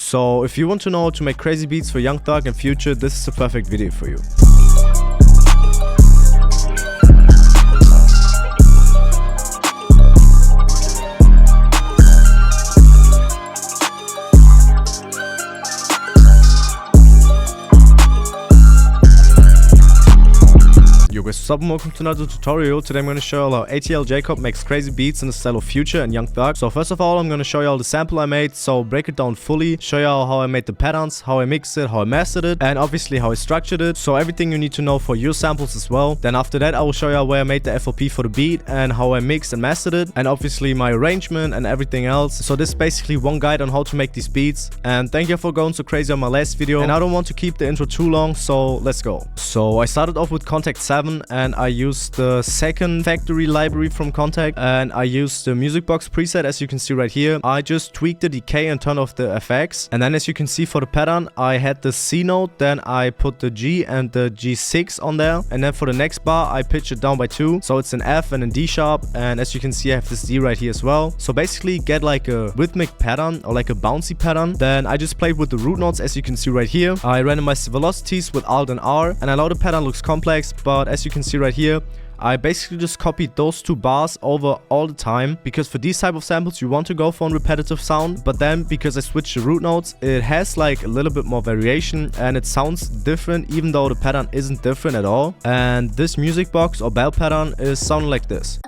So if you want to know how to make crazy beats for Young Thug and Future, this is the perfect video for you. Yo guys, what's up and welcome to another tutorial. Today I'm going to show you how ATL Jacob makes crazy beats in the style of Future and Young Thug. So first of all, I'm going to show you all the sample I made, so break it down fully, show you how I made the patterns, how I mixed it, how I mastered it, and obviously how I structured it. So everything you need to know for your samples as well. Then after that I will show you where I made the FOP for the beat and how I mixed and mastered it, and obviously my arrangement and everything else. So this is basically one guide on how to make these beats. And thank you for going so crazy on my last video, and I don't want to keep the intro too long, so let's go. So I started off with Contact 7 and I used the second factory library from Contact, and I used the music box preset as you can see right here. I just tweaked the decay and turned off the FX, and then as you can see for the pattern I had the C note, then I put the G and the G6 on there, and then for the next bar I pitched it down by 2, so it's an F and a D sharp, and as you can see I have this D right here as well. So basically get like a rhythmic pattern or like a bouncy pattern. Then I just played with the root notes as you can see right here. I randomized the velocities with Alt and R, and I know the pattern looks complex, but as you can see right here, I basically just copied those two bars over all the time, because for these type of samples you want to go for a repetitive sound, but then because I switched the root notes, it has like a little bit more variation and it sounds different even though the pattern isn't different at all. And this music box or bell pattern is sounding like this.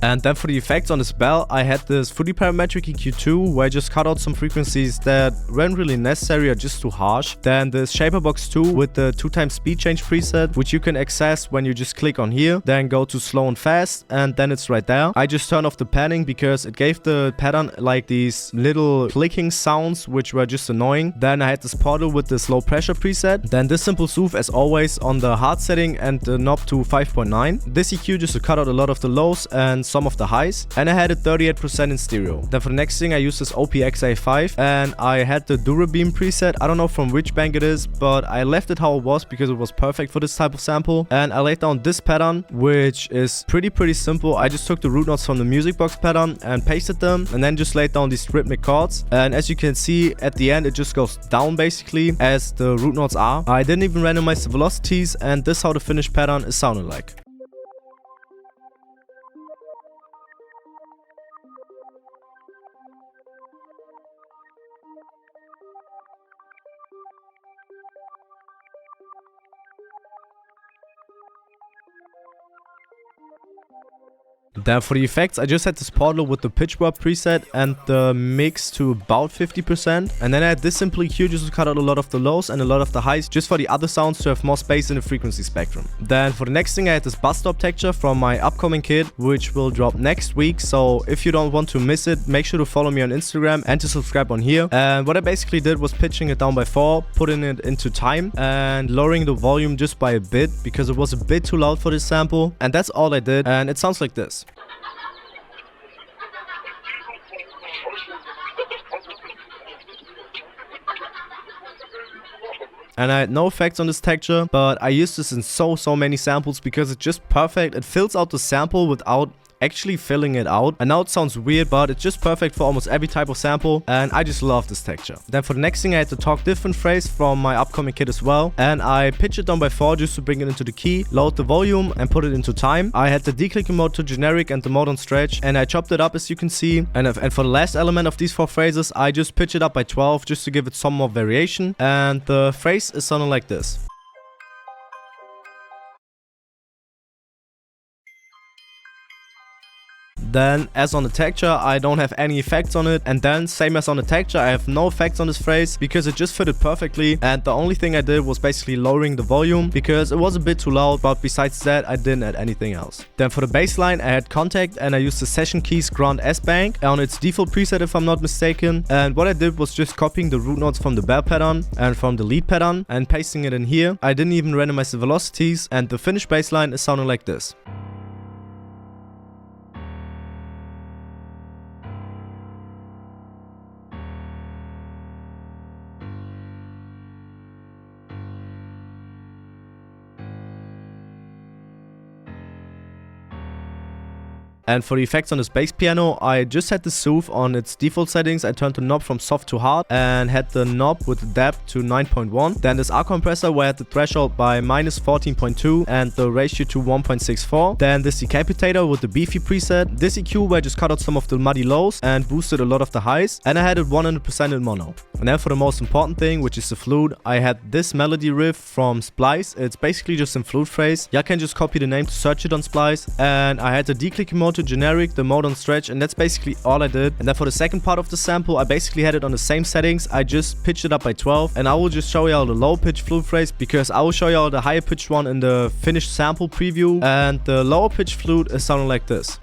And then for the effects on this bell, I had this fully parametric EQ2 where I just cut out some frequencies that weren't really necessary or just too harsh. Then this Shaper Box 2 with the 2x speed change preset, which you can access when you just click on here, then go to slow and fast, and then it's right there. I just turned off the panning because it gave the pattern like these little clicking sounds which were just annoying. Then I had this Portal with this low pressure preset. Then this Simple Soothe as always on the hard setting and the knob to 5.9. This EQ just to cut out a lot of the lows and some of the highs, and I had it 38% in stereo. Then for the next thing I used this OPXA5 and I had the Durabeam preset. I don't know from which bank it is, but I left it how it was because it was perfect for this type of sample. And I laid down this pattern, which is pretty simple. I just took the root notes from the music box pattern and pasted them, and then just laid down these rhythmic chords. And as you can see at the end, it just goes down basically as the root notes are. I didn't even randomize the velocities, and this is how the finished pattern is sounding like. Then for the effects, I just had this Portal with the pitch warp preset and the mix to about 50%. And then I had this Simple EQ just to cut out a lot of the lows and a lot of the highs, just for the other sounds to have more space in the frequency spectrum. Then for the next thing I had this bus stop texture from my upcoming kit, which will drop next week. So if you don't want to miss it, make sure to follow me on Instagram and to subscribe on here. And what I basically did was pitching it down by 4, putting it into time and lowering the volume just by a bit because it was a bit too loud for this sample. And that's all I did, and it sounds like this. And I had no effects on this texture, but I used this in so many samples because it's just perfect. It fills out the sample without actually filling it out. And now it sounds weird, but it's just perfect for almost every type of sample, and I just love this texture. Then for the next thing I had the Talk Different phrase from my upcoming kit as well, and I pitched it down by 4 just to bring it into the key, load the volume and put it into time. I had the declicking mode to generic and the mode on stretch, and I chopped it up as you can see. And for the last element of these 4 phrases, I just pitched it up by 12 just to give it some more variation, and the phrase is sounding like this. Then, as on the texture, I don't have any effects on it. And then, same as on the texture, I have no effects on this phrase because it just fitted perfectly. And the only thing I did was basically lowering the volume because it was a bit too loud. But besides that, I didn't add anything else. Then for the bass line, I had Contact and I used the Session Keys Grand S Bank on its default preset if I'm not mistaken. And what I did was just copying the root notes from the bell pattern and from the lead pattern and pasting it in here. I didn't even randomize the velocities, and the finished bass line is sounding like this. And for the effects on this bass piano, I just had the soothe on its default settings. I turned the knob from soft to hard and had the knob with the depth to 9.1. Then this R compressor where I had the threshold by minus 14.2 and the ratio to 1.64. Then this decapitator with the beefy preset. This EQ where I just cut out some of the muddy lows and boosted a lot of the highs. And I had it 100% in mono. And then for the most important thing, which is the flute, I had this melody riff from Splice. It's basically just in flute phrase. You can just copy the name to search it on Splice. And I had the declicking mode to generic, the mode on stretch, and that's basically all I did. And then for the second part of the sample, I basically had it on the same settings. I just pitched it up by 12, and I will just show y'all the low pitch flute phrase because I will show y'all the higher pitched one in the finished sample preview. And the lower pitch flute is sounding like this.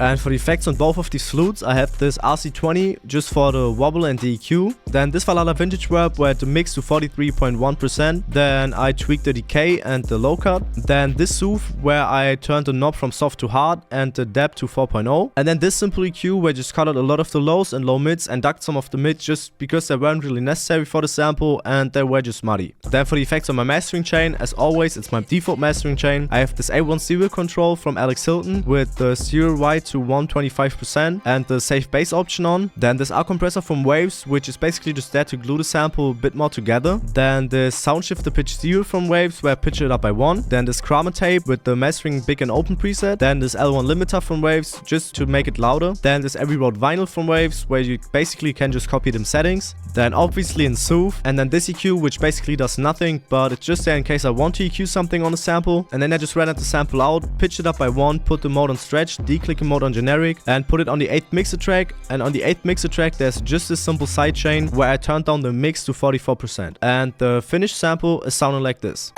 And for the effects on both of these flutes, I have this RC20 just for the wobble and the EQ. Then this Valhalla Vintage Verb where I had the mix to 43.1%. Then I tweaked the decay and the low cut. Then this soothe where I turned the knob from soft to hard and the depth to 4.0. And then this simple EQ where I just cut out a lot of the lows and low mids and ducked some of the mids just because they weren't really necessary for the sample and they were just muddy. Then for the effects on my mastering chain, as always, it's my default mastering chain. I have this A1 stereo control from Alex Hilton with the stereo right to 125% and the save bass option on. Then this R compressor from Waves, which is basically just there to glue the sample a bit more together. Then this sound shifter pitch 0 from Waves where I pitch it up by 1. Then this Kramer tape with the mastering big and open preset. Then this L1 limiter from Waves just to make it louder. Then this Every Road vinyl from Waves where you basically can just copy them settings. Then obviously in Soothe, and then this EQ which basically does nothing, but it's just there in case I want to EQ something on the sample. And then I just ran the sample out, pitched it up by 1, put the mode on stretch, declicking mode on generic, and put it on the 8th mixer track. And on the 8th mixer track there's just this simple sidechain where I turned down the mix to 44%. And the finished sample is sounding like this.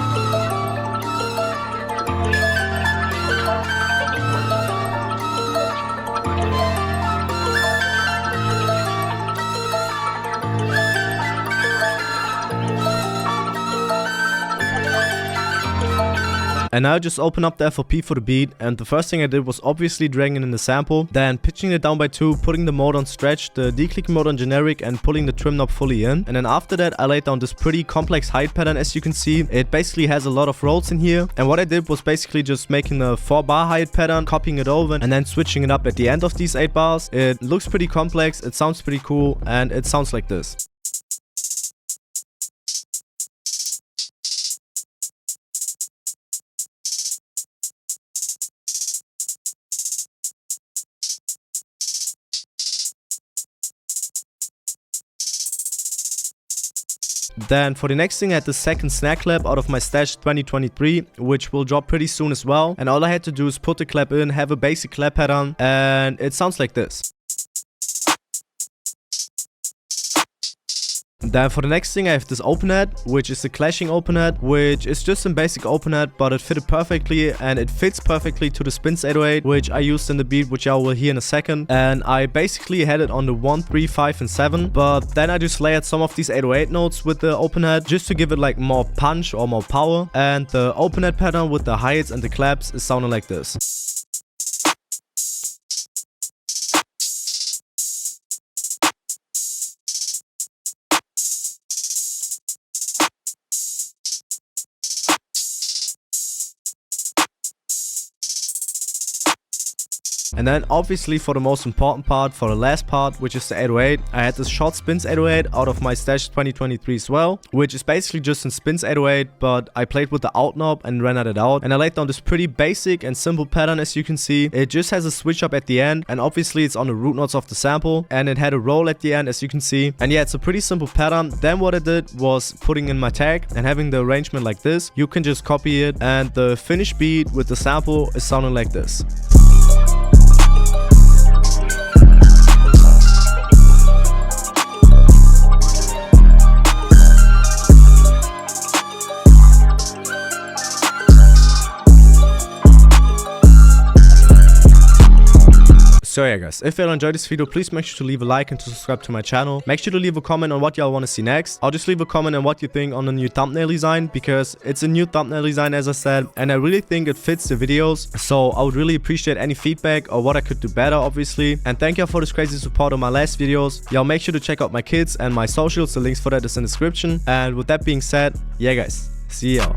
And now I just open up the FOP for the beat, and the first thing I did was obviously dragging in the sample, then pitching it down by 2, putting the mode on stretch, the declick mode on generic, and pulling the trim knob fully in. And then after that I laid down this pretty complex hide pattern. As you can see, it basically has a lot of rolls in here, and what I did was basically just making a 4-bar hide pattern, copying it over, and then switching it up at the end of these 8 bars. It looks pretty complex, it sounds pretty cool, and it sounds like this. Then for the next thing I had the second snare clap out of my stash 2023, which will drop pretty soon as well. And all I had to do is put the clap in, have a basic clap pattern, and it sounds like this. Then for the next thing I have this openhat, which is the clashing openhat, which is just some basic openhat, but it fitted perfectly and it fits perfectly to the Spins 808, which I used in the beat, which y'all will hear in a second. And I basically had it on the 1, 3, 5 and 7, but then I just layered some of these 808 notes with the openhat just to give it like more punch or more power. And the openhat pattern with the hi-hats and the claps is sounding like this. And then obviously for the most important part, for the last part, which is the 808, I had this short Spins 808 out of my stash 2023 as well, which is basically just in Spins 808, but I played with the out knob and ran it out. And I laid down this pretty basic and simple pattern. As you can see, it just has a switch up at the end, and obviously it's on the root notes of the sample, and it had a roll at the end, as you can see. And yeah, it's a pretty simple pattern. Then what I did was putting in my tag and having the arrangement like this. You can just copy it, and the finished beat with the sample is sounding like this. So So yeah guys, if y'all enjoyed this video, please make sure to leave a like and to subscribe to my channel. Make sure to leave a comment on what y'all want to see next. I'll just leave a comment on what you think on the new thumbnail design, because it's a new thumbnail design as I said, and I really think it fits the videos. So I would really appreciate any feedback or what I could do better, obviously. And thank y'all for this crazy support on my last videos. Y'all make sure to check out my kids and my socials. The links for that is in the description. And with that being said, yeah guys, see y'all.